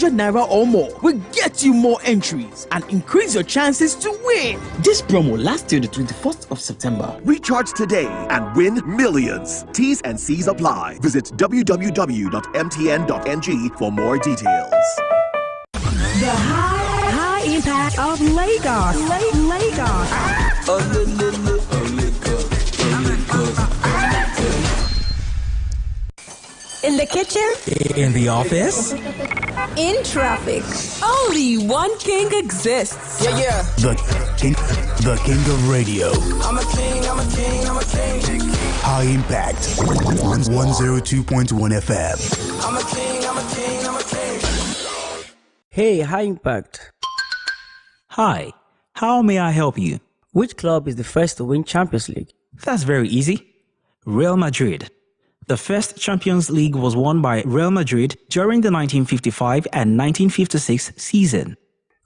500 naira or more will get you more entries and increase your chances to win. This promo lasts till the 21st of September. Recharge today and win millions. T's and C's apply. Visit www.mtn.ng for more details. The high impact of Lagos. Lagos. In the kitchen, in the office, in traffic. Only one king exists. Yeah. The king of radio. I'm a king. High impact. 102.1 FM. I'm a king. Hey, High Impact. Hi, how may I help you? Which club is the first to win Champions League? That's very easy. Real Madrid. The first Champions League was won by Real Madrid during the 1955 and 1956 season.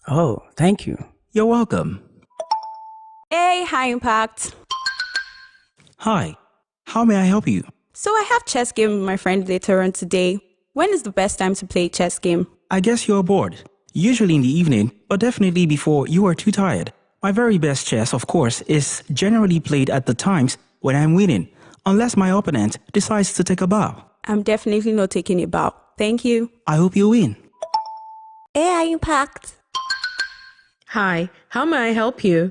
Oh, thank you. You're welcome. Hey, High Impact. Hi, how may I help you? So I have chess game with my friend later on today. When is the best time to play chess game? I guess you're bored. Usually in the evening, but definitely before you are too tired. My very best chess, of course, is generally played at the times when I'm winning, unless my opponent decides to take a bow. I'm definitely not taking a bow. Thank you. I hope you win. Hey, Impact. Hi, how may I help you?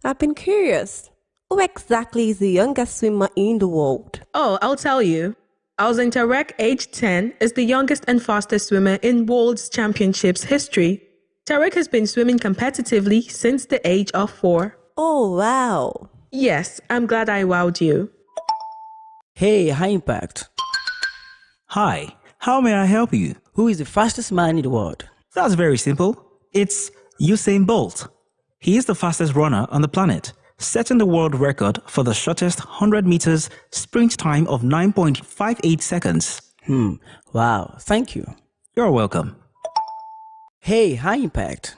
I've been curious. Who exactly is the youngest swimmer in the world? Oh, I'll tell you. Alzen Tarek, age 10, is the youngest and fastest swimmer in World Championships history. Tarek has been swimming competitively since the age of 4. Oh, wow. Yes, I'm glad I wowed you. Hey, High Impact. Hi, how may I help you? Who is the fastest man in the world? That's very simple. It's Usain Bolt. He is the fastest runner on the planet, setting the world record for the shortest 100 meters sprint time of 9.58 seconds. Wow, thank you. You're welcome. Hey, High Impact.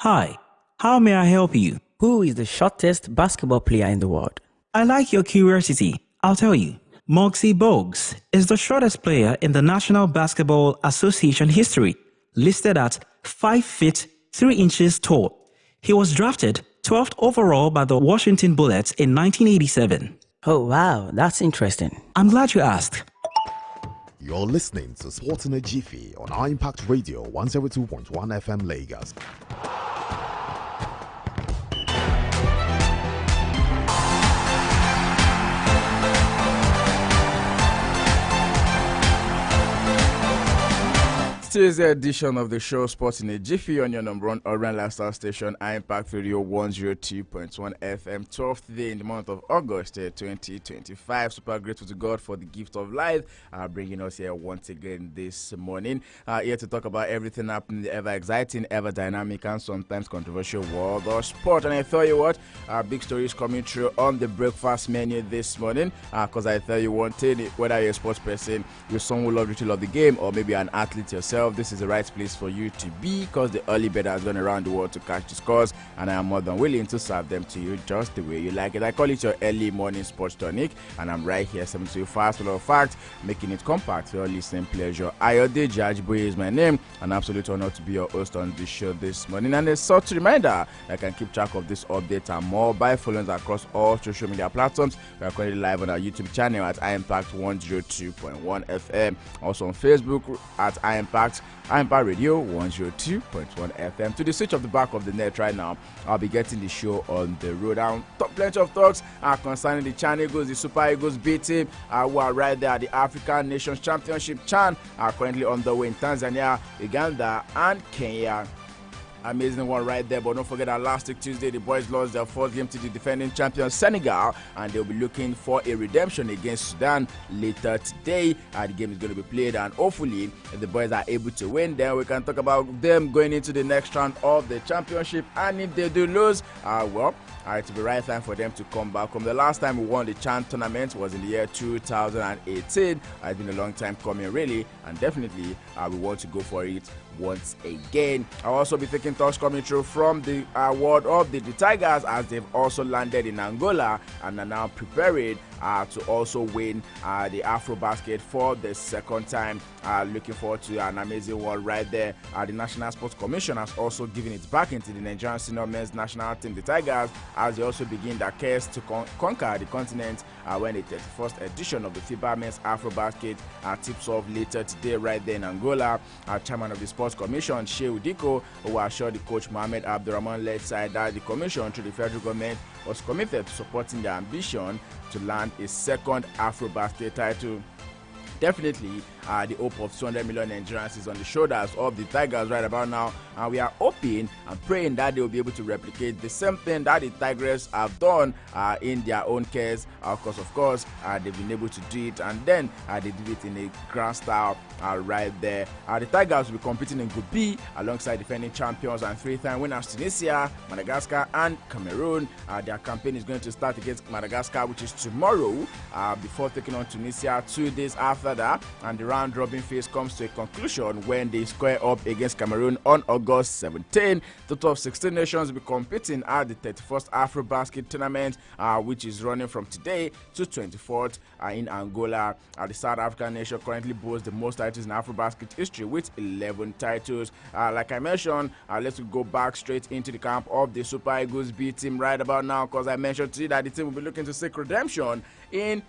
Hi, how may I help you? Who is the shortest basketball player in the world? I like your curiosity. I'll tell you. Muggsy Bogues is the shortest player in the National Basketball Association history, listed at 5 feet 3 inches tall. He was drafted 12th overall by the Washington Bullets in 1987. Oh, wow, that's interesting. I'm glad you asked. You're listening to Sports in a Jiffy on Impact Radio 102.1 FM Lagos. Tuesday edition of the show Sports in a Jiffy on your number one urban lifestyle station, Impact Radio 102.1 FM, 12th day in the month of August 2025. Super grateful to God for the gift of life, bringing us here once again this morning. Here to talk about everything happening in the ever exciting, ever dynamic, and sometimes controversial world of sport. And I tell you what, big stories coming through on the breakfast menu this morning. Because I tell you one thing, whether you're a sports person, you're someone who loves to love the game, or maybe an athlete yourself, this is the right place for you to be, because the early bird has gone around the world to catch the scores, and I am more than willing to serve them to you just the way you like it. I call it your early morning sports tonic, and I'm right here, 7 to you fast, full of facts, making it compact for your listening pleasure. Ayodeji, Ajiboye is my name, an absolute honor to be your host on this show this morning, and a short reminder, I can keep track of this update and more by following us across all social media platforms. We are currently live on our YouTube channel at Impact 102.1 FM, also on Facebook at Impact Radio 102.1 FM. To the switch of the back of the net right now, I'll be getting the show on the road. And plenty of talks concerning the Chan Eagles, the Super Eagles B team, who are right there at the African Nations Championship. Chan are currently on the way in Tanzania, Uganda, and Kenya. Amazing one right there, but don't forget that last week Tuesday the boys lost their first game to the defending champion Senegal, and they'll be looking for a redemption against Sudan later today. The game is going to be played, and hopefully if the boys are able to win, then we can talk about them going into the next round of the championship. And if they do lose, it will be the right time for them to come back home. The last time we won the Chan tournament was in the year 2018. It's been a long time coming really, and definitely we want to go for it once again. I'll also be taking talks coming through from the world of the Tigers, as they've also landed in Angola and are now preparing to also win the AfroBasket for the second time. Looking forward to an amazing one right there. The National Sports Commission has also given its back into the Nigerian senior men's national team, the Tigers, as they also begin their quest to conquer the continent when the 31st edition of the FIBA Men's AfroBasket tips off later today right there in Angola. Chairman of the Sports Commission, Shehu Diko, who assured the coach Mohamed Abdurrahman-led side that the commission through the federal government was committed to supporting their ambition to land a second AfroBasket title. Definitely, the hope of 200 million Nigerians is on the shoulders of the Tigers right about now, and we are hoping and praying that they will be able to replicate the same thing that the Tigers have done in their own case. Because of course, they've been able to do it, and then they did it in a grand style right there. The Tigers will be competing in Group B alongside defending champions and three-time winners Tunisia, Madagascar, and Cameroon. Their campaign is going to start against Madagascar, which is tomorrow, before taking on Tunisia 2 days after that, and the round-robin phase comes to a conclusion when they square up against Cameroon on August 17. Total of 16 nations will be competing at the 31st AfroBasket tournament, which is running from today to 24th in Angola. The South African nation currently boasts the most titles in AfroBasket history with 11 titles. Like I mentioned, let's go back straight into the camp of the Super Eagles B team right about now, because I mentioned to you that the team will be looking to seek redemption in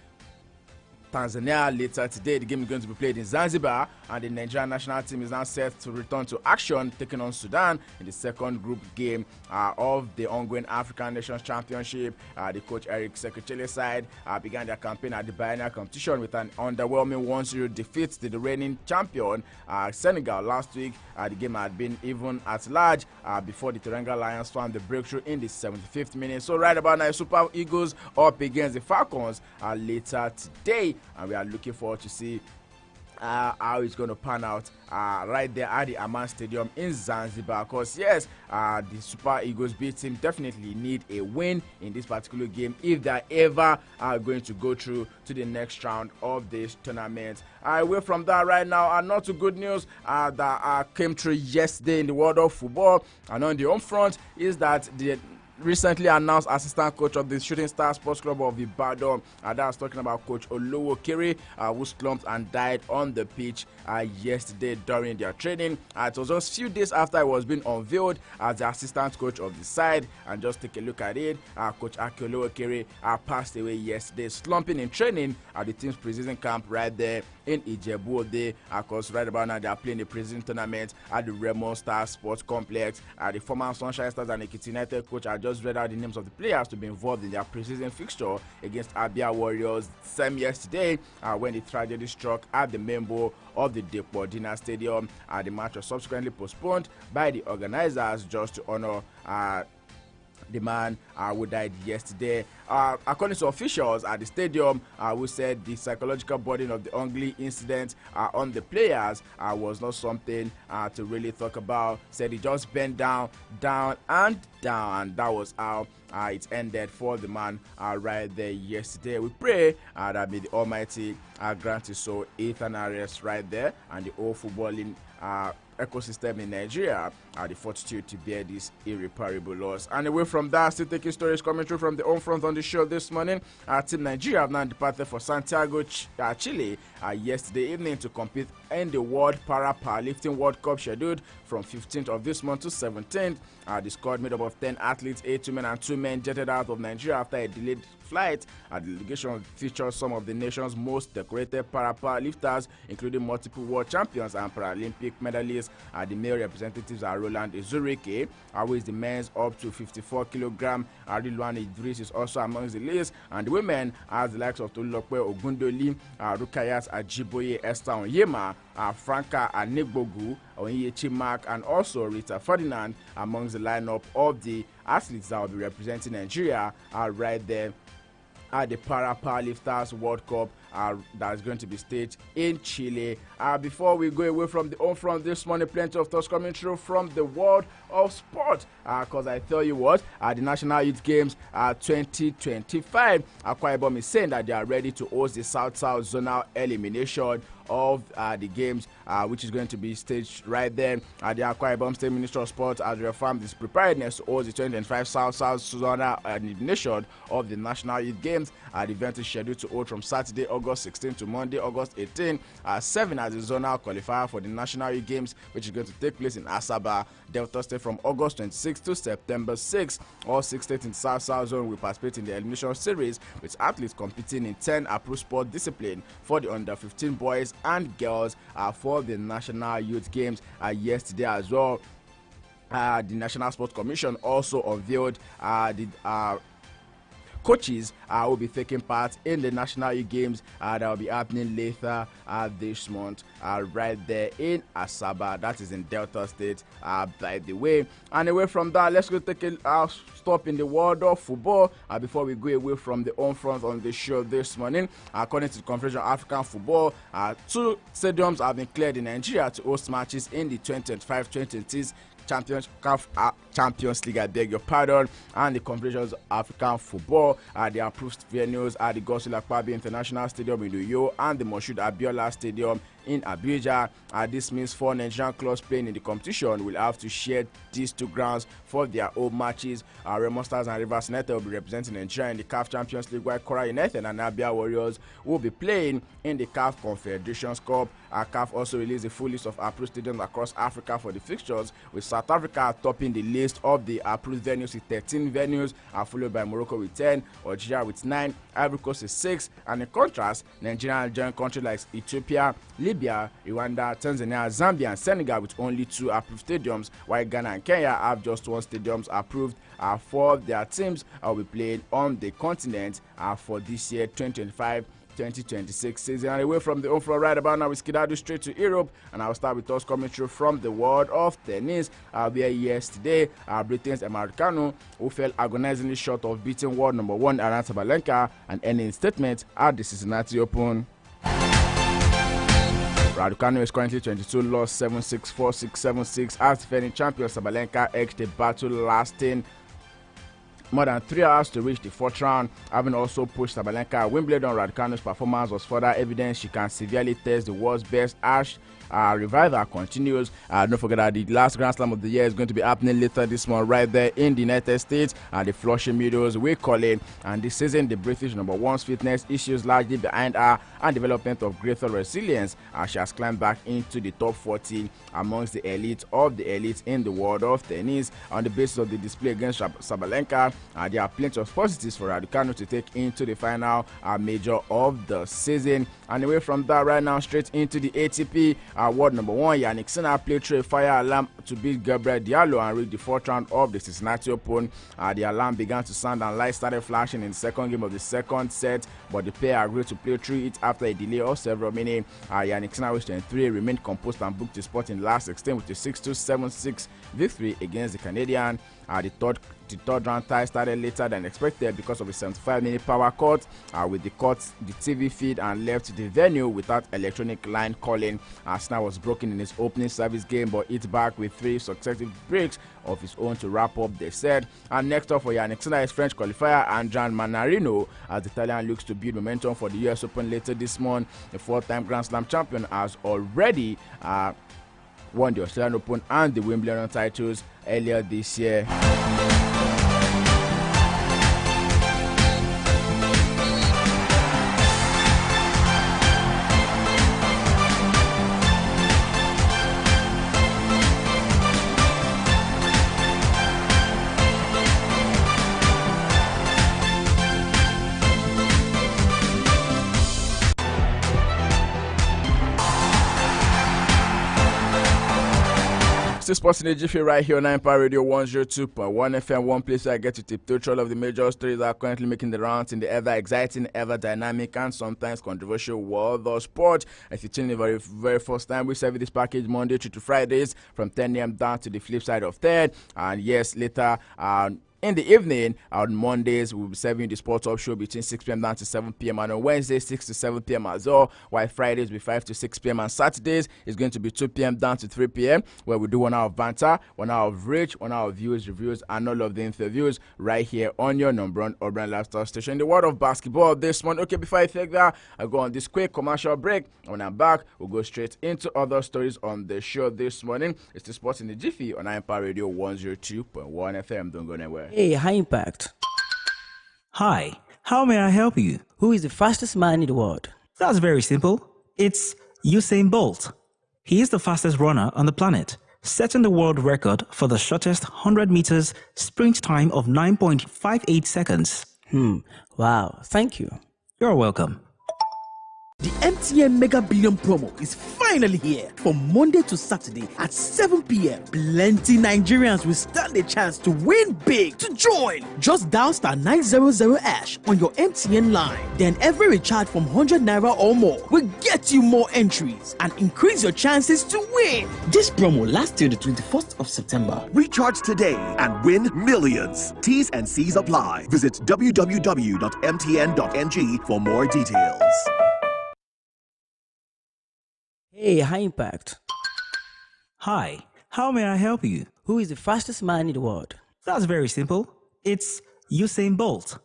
Tanzania later today. The game is going to be played in Zanzibar, and the Nigerian national team is now set to return to action, taking on Sudan in the second group game of the ongoing African Nations Championship. The coach Eric Sekechele's side began their campaign at the biennial competition with an underwhelming 1-0 defeat to the reigning champion Senegal last week. The game had been even at large before the Teranga Lions found the breakthrough in the 75th minute. So right about now, Super Eagles up against the Falcons later today, and we are looking forward to see how it's going to pan out right there at the Aman Stadium in Zanzibar. Because yes, the Super Eagles B team definitely need a win in this particular game if they're ever going to go through to the next round of this tournament. Away from that right now, not too good news that came through yesterday in the world of football, and on the home front is that the recently announced assistant coach of the Shooting Star Sports Club of Ibadan, that was talking about Coach Olowo Kere, who slumped and died on the pitch yesterday during their training. It was just a few days after he was being unveiled as the assistant coach of the side, and just take a look at it. Coach Olowo Kere passed away yesterday, slumping in training at the team's preseason camp right there in Ijebu-Ode. Of course, right about now they are playing the preseason tournament at the Raymond Star Sports Complex. The former Sunshine Stars and Ekiti United coach are just read out the names of the players to be involved in their preseason fixture against Abia Warriors same yesterday when the tragedy struck at the main bowl of the Depo Dina Stadium. The match was subsequently postponed by the organizers just to honor the man who died yesterday. According to officials at the stadium, who said the psychological burden of the ugly incident on the players was not something to really talk about. Said he just bent down, and that was how it ended for the man right there yesterday. We pray that may the Almighty grant his soul eternal rest right there, and the whole footballing ecosystem in Nigeria the fortitude to bear this irreparable loss. And away from that, still taking stories coming through from the home front on the show this morning. Team Nigeria have now departed for Santiago, Chile yesterday evening to compete in the World Powerlifting World Cup scheduled from 15th of this month to 17th. The squad made up of 10 athletes, 8 women and 2 men, jetted out of Nigeria after a delayed flight. The delegation features some of the nation's most decorated powerlifters, including multiple world champions and Paralympic medalists. The male representatives are Roland Ezurike, who is the men's up to 54 kilogram. Rilwan Idris is also amongst the list, and the women are the likes of Tolulope Ogundoli, Rukayat Ajiboye, Esther Onyema, Franca Anigbogu, Onyechi Mark, and also Rita Ferdinand amongst the lineup of the athletes that will be representing Nigeria right there at the Powerlifters World Cup that is going to be staged in Chile. Before we go away from the home front this morning, plenty of thoughts coming through from the world of sport. Because I tell you what, the National Youth Games 2025, Akwa Ibom is saying that they are ready to host the South-South zonal elimination of the games, which is going to be staged right there at the Akwa Ibom State Ministry of Sport has reaffirmed its preparedness to host the 2025 South-South zonal elimination of the National Youth Games. The event is scheduled to hold from Saturday, August 16 to Monday, August 18, 7 as the zonal qualifier for the National Youth Games, which is going to take place in Asaba, Delta State from August 26 to September 6. All 6 states in the South-South zone will participate in the elimination series, with athletes competing in 10 approved sport disciplines for the under-15 boys and girls for the National Youth Games. Yesterday as well, the National Sports Commission also unveiled the coaches will be taking part in the National Youth Games that will be happening later this month right there in Asaba, that is in Delta State, by the way. And away from that, let's go take a stop in the world of football before we go away from the home front on the show this morning. According to the Confederation of African Football, 2 stadiums have been cleared in Nigeria to host matches in the 2025-2026 Champions League, I beg your pardon, and the Confederation of African Football. The approved venues are the Godswill Akpabio International Stadium in Uyo and the Moshood Abiola Stadium in Abuja. This means 4 Nigerian clubs playing in the competition will have to share these 2 grounds for their home matches. Remo Stars and Rivers United will be representing Nigeria in the CAF Champions League, while Kora United and Abia Warriors will be playing in the CAF Confederations Cup. CAF also released a full list of approved stadiums across Africa for the fixtures, with South Africa topping the list of the approved venues with 13 venues, followed by Morocco with 10, Algeria with 9, Ivory Coast with 6, and in contrast, Nigeria and joint countries like Ethiopia, Libya, Rwanda, Tanzania, Zambia, and Senegal with only 2 approved stadiums, while Ghana and Kenya have just 1 stadium approved for their teams will be playing on the continent for this year 2025-2026 season. And away from the home front right about now, we skedaddle straight to Europe, and I'll start with us coming through from the world of tennis, where yesterday Britain's Emma Raducanu, who fell agonizingly short of beating world number 1 Aryna Sabalenka and ending statement at the Cincinnati Open. Raducanu is currently 22, lost 7-6, 4-6, 7-6 as defending champion. Sabalenka edged the battle, lasting more than 3 hours to reach the 4th round, having also pushed Sabalenka at Wimbledon. Raducanu's performance was further evidence she can severely test the world's best as revival continues. Don't forget that the last Grand Slam of the year is going to be happening later this month right there in the United States at the Flushing Meadows, we call it. And this season, the British number 1's fitness issues largely behind her and development of greater resilience as she has climbed back into the top 40 amongst the elite of the elites in the world of tennis. On the basis of the display against Sabalenka, there are plenty of positives for Raducanu to take into the final major of the season. And away from that, right now, straight into the ATP world number 1, Yannick Sinner played through a fire alarm to beat Gabriel Diallo and reach the 4th round of the Cincinnati Open. The alarm began to sound and lights started flashing in the 2nd game of the 2nd set, but the pair agreed to play through it after a delay of several minutes. Yannick Sinner, who was 23, remained composed and booked his spot in the last 16 with a 6-2, 7-6 victory against the Canadian. The third round tie started later than expected because of a 75-minute power cut with the TV feed, and left the venue without electronic line calling. Sinner was broken in his opening service game but hit back with 3 successive breaks of his own to wrap up the set. And next up for Yannick Sinner is French qualifier Andran Manarino, as the Italian looks to build momentum for the US Open later this month. The 4-time Grand Slam champion has already won the Australian Open and the Wimbledon titles earlier this year. Still sports in the Jiffy right here on Empire Radio 102.1 FM. One place where I get to tip all of the major stories that are currently making the rounds in the ever exciting, ever dynamic, and sometimes controversial world of sport. If you're tuning in the very first time, we serve this package Monday through to Fridays from 10 a.m. down to the flip side of 3rd. And yes, later in the evening. On Mondays, we'll be serving the Sport Up Show between 6 p.m. down to 7 p.m. and on Wednesdays, 6 to 7 p.m. as well. While Fridays will be 5 to 6 p.m. and Saturdays is going to be 2 p.m. down to 3 p.m. where we do 1 hour of banter, 1 hour of reach, 1 hour of views, reviews, and all of the interviews right here on your number one urban lifestyle station. In the world of basketball this month. Okay, before I take that, I go on this quick commercial break. When I'm back, we'll go straight into other stories on the show this morning. It's the Sports in the Jiffy on Impact Radio 102.1 FM. Don't go anywhere. Hey, High Impact. Hi, how may I help you? Who is the fastest man in the world? That's very simple. It's Usain Bolt. He is the fastest runner on the planet, setting the world record for the shortest 100 meters sprint time of 9.58 seconds. Wow, thank you. You're welcome. The MTN Mega Billion promo is finally here. From Monday to Saturday at 7 p.m. Plenty Nigerians will stand a chance to win big. To join, just dial *900# on your MTN line. Then every recharge from 100 naira or more will get you more entries and increase your chances to win. This promo lasts till the 21st of September. Recharge today and win millions. T's and C's apply. Visit www.mtn.ng for more details. Hey, High Impact. Hi, how may I help you? Who is the fastest man in the world? That's very simple. It's Usain Bolt.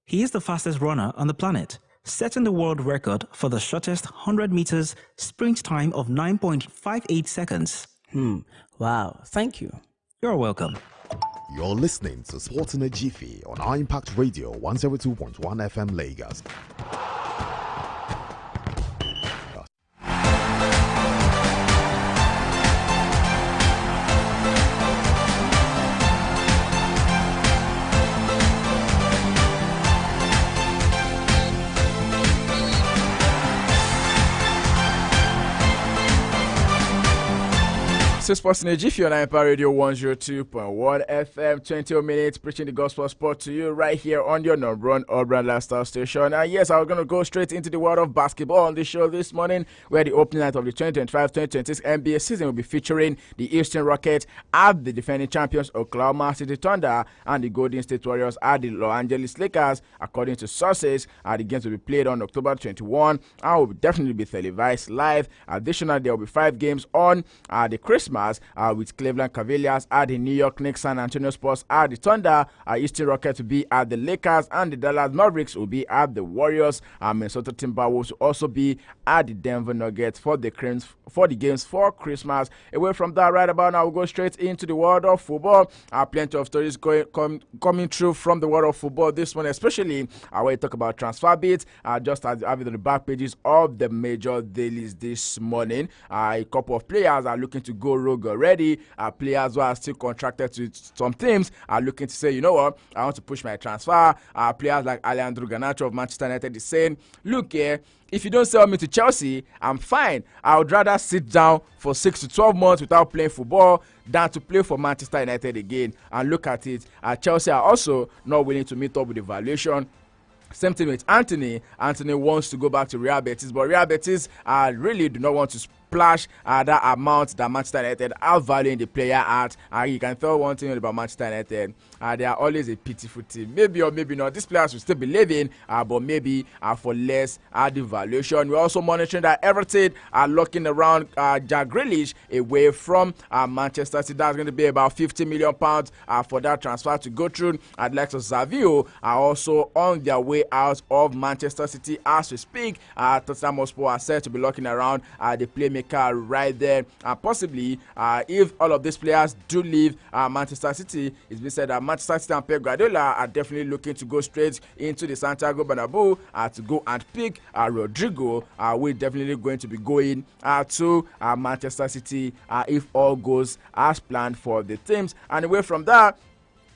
He is the fastest runner on the planet, setting the world record for the shortest 100 meters sprint time of 9.58 seconds. Wow, thank you. You're welcome. You're listening to Sports in a Jiffy on Impact Radio 102.1 FM Lagos. Sports in a Jiffy on Impact Radio 102.1 FM, 20 minutes preaching the gospel sport to you right here on your number one urban lifestyle station. And yes, I'm going to go straight into the world of basketball on the show this morning, where the opening night of the 2025-2026 NBA season will be featuring the Houston Rockets at the defending champions Oklahoma City Thunder and the Golden State Warriors at the Los Angeles Lakers. According to sources, the games will be played on October 21 and will definitely be televised live. Additionally, there will be 5 games on the Christmas with Cleveland Cavaliers at the New York Knicks, San Antonio Spurs at the Thunder, Houston Rockets will be at the Lakers, and the Dallas Mavericks will be at the Warriors. Minnesota Timberwolves will also be at the Denver Nuggets for the games for Christmas. Away from that, right about now, we'll go straight into the world of football. Plenty of stories coming through from the world of football this one, especially when we talk about transfer bids. Just as having on the back pages of the major dailies this morning, a couple of players are looking to go rogue already. Players who are still contracted to some teams are looking to say, you know what, I want to push my transfer. Players like Alejandro Garnacho of Manchester United is saying, look here, if you don't sell me to Chelsea, I'm fine. I would rather sit down for 6 to 12 months without playing football than to play for Manchester United again. And look at it, Chelsea are also not willing to meet up with the valuation. Same thing with Anthony. Anthony wants to go back to Real Betis, but Real Betis really do not want to splash that amount that Manchester United are valuing the player at. You can tell one thing about Manchester United, they are always a pitiful team. Maybe or maybe not, these players will still be living, but maybe for less the valuation. We're also monitoring that Everton are looking around Jack Grealish away from Manchester City. That's going to be about £50 million for that transfer to go through. Alexis Savio are also on their way out of Manchester City as we speak. Tottenham Hotspur are said to be looking around the playmaker right there. Possibly, if all of these players do leave Manchester City, it's been said that Manchester City and Pep Guardiola are definitely looking to go straight into the Santiago Bernabeu to go and pick Rodrigo. We're definitely going to be going to Manchester City if all goes as planned for the teams. And away from that,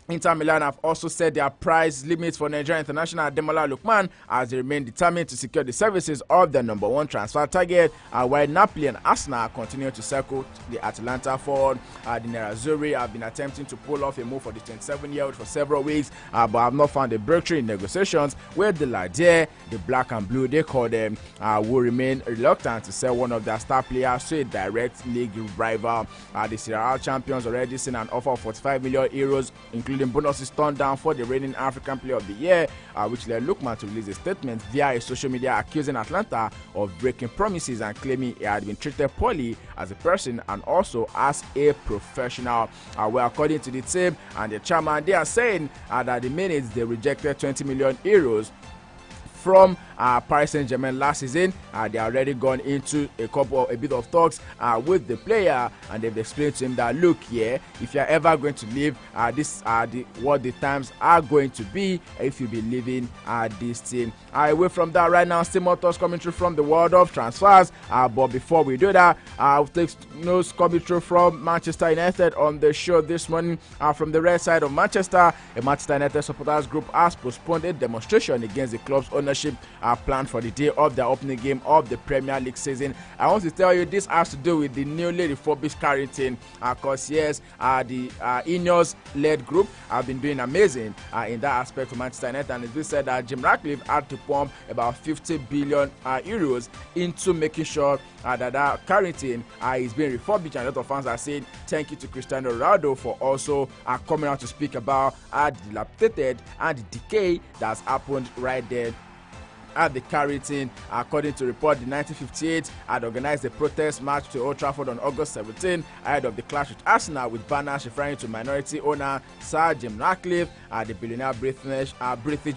Inter Milan have also set their price limits for Nigerian international Ademola Lookman as they remain determined to secure the services of their number one transfer target, while Napoli and Arsenal continue to circle the Atalanta forward. The Nerazzurri have been attempting to pull off a move for the 27-year-old for several weeks, but have not found a breakthrough in negotiations, where the Ladie, the black and blue they call them, will remain reluctant to sell one of their star players to a direct league rival. The Serie A champions already seen an offer of €45 million, including including bonuses turned down for the reigning African Player of the Year, which led Lookman to release a statement via his social media accusing Atlanta of breaking promises and claiming he had been treated poorly as a person and also as a professional. Well, according to the team and the chairman, they are saying that the minutes they rejected 20 million euros from Paris Saint-Germain last season. They are already gone into a bit of talks with the player, and they've explained to him that, look, if you're ever going to leave, this what the times are going to be if you be leaving this team. Away from that, right now, still more talks coming through from the world of transfers. But before we do that, we'll take news coming through from Manchester United on the show this morning. From the red side of Manchester, a Manchester United supporters group has postponed a demonstration against the club's ownership planned for the day of the opening game of the Premier League season. I want to tell you this has to do with the newly refurbished Carrington, because yes, the Ineos-led group have been doing amazing in that aspect for Manchester United, and it's been said that Jim Ratcliffe had to pump about 50 billion euros into making sure that Carrington is being refurbished, and a lot of fans are saying thank you to Cristiano Ronaldo for also coming out to speak about the dilapidated and the decay that's happened right there at the Carrington. According to report, the 1958 had organized a protest march to Old Trafford on August 17 ahead of the clash with Arsenal, with banners referring to minority owner Sir Jim Ratcliffe, the billionaire British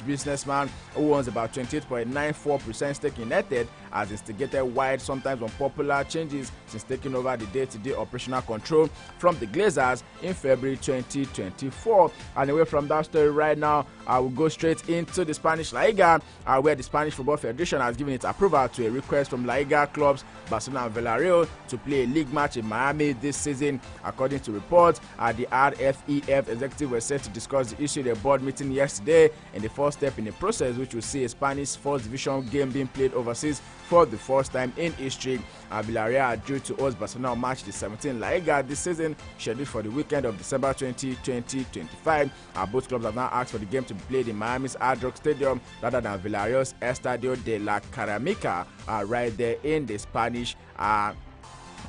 businessman who owns about 28.94% stake in United, has instigated wide, sometimes unpopular changes since taking over the day-to-day operational control from the Glazers in February 2024. And away from that story right now, I will go straight into the Spanish La Liga, where the Spanish Football Federation has given its approval to a request from La Liga clubs Barcelona and Villarreal to play a league match in Miami this season. According to reports, the RFEF executive was set to discuss the issue at a board meeting yesterday, in the first step in a process which will see a Spanish First Division game being played overseas for the first time in history. Villarreal are due to host Barcelona on March the 17th La Liga this season, scheduled for the weekend of December 2025. Both clubs have now asked for the game to be played in Miami's Hard Rock Stadium rather than Villarreal's Estadio de la Caramica, right there in the Spanish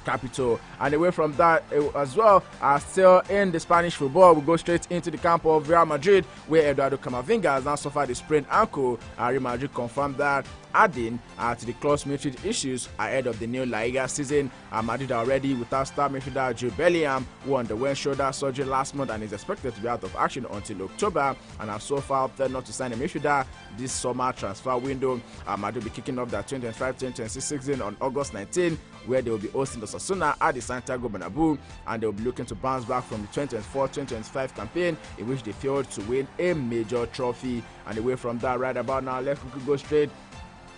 capital. And away from that as well, still in the Spanish football, we go straight into the camp of Real Madrid, where Eduardo Camavinga has now suffered a sprained ankle. Real Madrid confirmed that, adding to the close midfield issues ahead of the new La Liga season. Madrid are already without star midfielder Jude Bellingham, who underwent shoulder surgery last month and is expected to be out of action until October, and have so far opted not to sign a midfielder this summer transfer window. Madrid will be kicking off their 2025-2026 season on August 19, where they will be hosting Osasuna at the Santiago Bernabeu, and they will be looking to bounce back from the 2024-2025 campaign, in which they failed to win a major trophy. And away from that, right about now, let's quickly go straight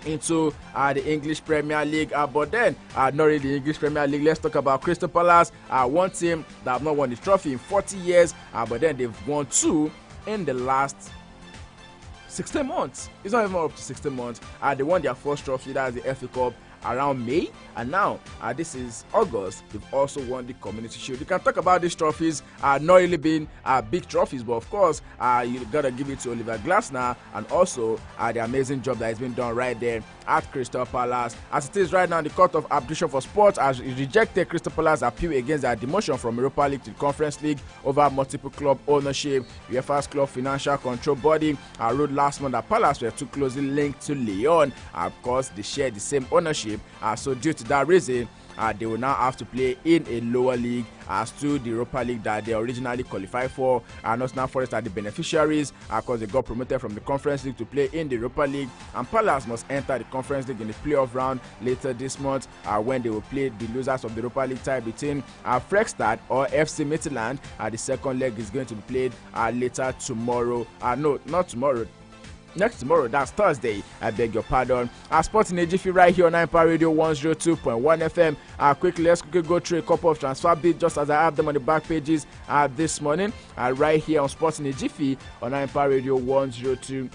into the English Premier League, but then not really the English Premier League. Let's talk about Crystal Palace, one team that have not won the trophy in 40 years, but then they've won 2 in the last 16 months. It's not even up to 16 months. They won their first trophy, that's the FA Cup, around May, and now this is August. They've also won the Community Shield. You can talk about these trophies not really being big trophies, but of course you gotta give it to Oliver Glasner and also the amazing job that has been done right there at Crystal Palace. As it is right now, the Court of Arbitration for Sports has rejected Crystal Palace's appeal against their demotion from Europa League to the Conference League over multiple club ownership. UEFA's club financial control body ruled last month that Palace were too closely linked to Lyon. Of course, they share the same ownership. So due to that reason, they will now have to play in a lower league as to the Europa League that they originally qualified for. Nottingham Forest are the beneficiaries because they got promoted from the Conference League to play in the Europa League, and Palace must enter the Conference League in the playoff round later this month, when they will play the losers of the Europa League tie between Frekstad or FC Midtjylland. The second leg is going to be played later tomorrow. No, not tomorrow. Next tomorrow, that's Thursday. I beg your pardon. Sports in Jiffy right here on Empire Radio 102.1 FM. Quickly, let's quickly go through a couple of transfer bids just as I have them on the back pages this morning. Right here on Sports in Jiffy on Empire Radio 102.1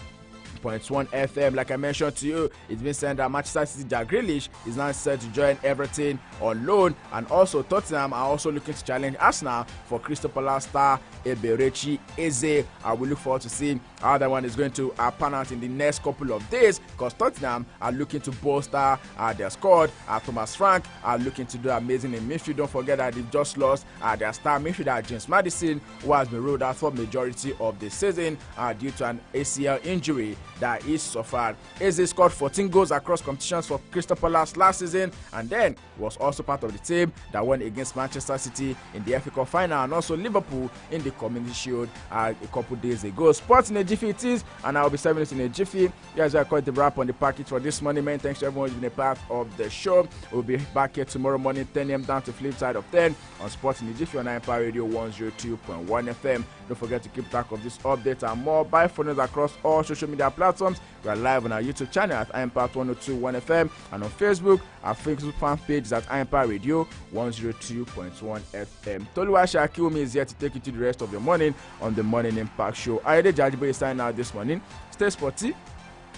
FM. Like I mentioned to you, it's been said that Manchester City Jack Grealish is now set to join Everton on loan, and also Tottenham are also looking to challenge Arsenal for Crystal Palace star Eberechi Eze. I will look forward to seeing how that one is going to pan out in the next couple of days, because Tottenham are looking to bolster their squad. Thomas Frank are looking to do amazing in midfield. Don't forget that they've just lost their star midfielder James Maddison, who has been ruled out for majority of the season due to an ACL injury that he suffered. Eze scored 14 goals across competitions for Crystal Palace last season, and then was also part of the team that won against Manchester City in the FA Cup final, and also Liverpool in the Community Shield a couple days ago. Sports in a Jiffy it is, and I'll be serving it in a Jiffy. Here's where I call it the wrap on the package for this morning. Many thanks to everyone who's been a part of the show. We'll be back here tomorrow morning, 10 a.m. down to flip side of 10 on Sports in a Jiffy on Empire Radio 102.1 FM. Don't forget to keep track of this update and more by following us across all social media platforms. We are live on our YouTube channel at Empire 102.1 FM, and on Facebook, our Facebook fan page is at Empire Radio 102.1 FM. Toluwaseun Akiwumi is here to take you to the rest of your morning on the Morning Impact Show. Ayodeji Ajiboye is signing out this morning. Stay sporty,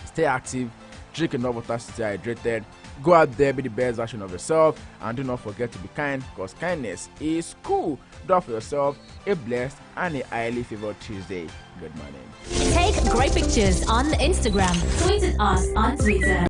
stay active, drink enough water, stay hydrated. Go out there, be the best version of yourself, and do not forget to be kind, because kindness is cool. Do it for yourself a blessed and a highly favored Tuesday. Good morning. Take great pictures on Instagram. Tweet at us on Twitter.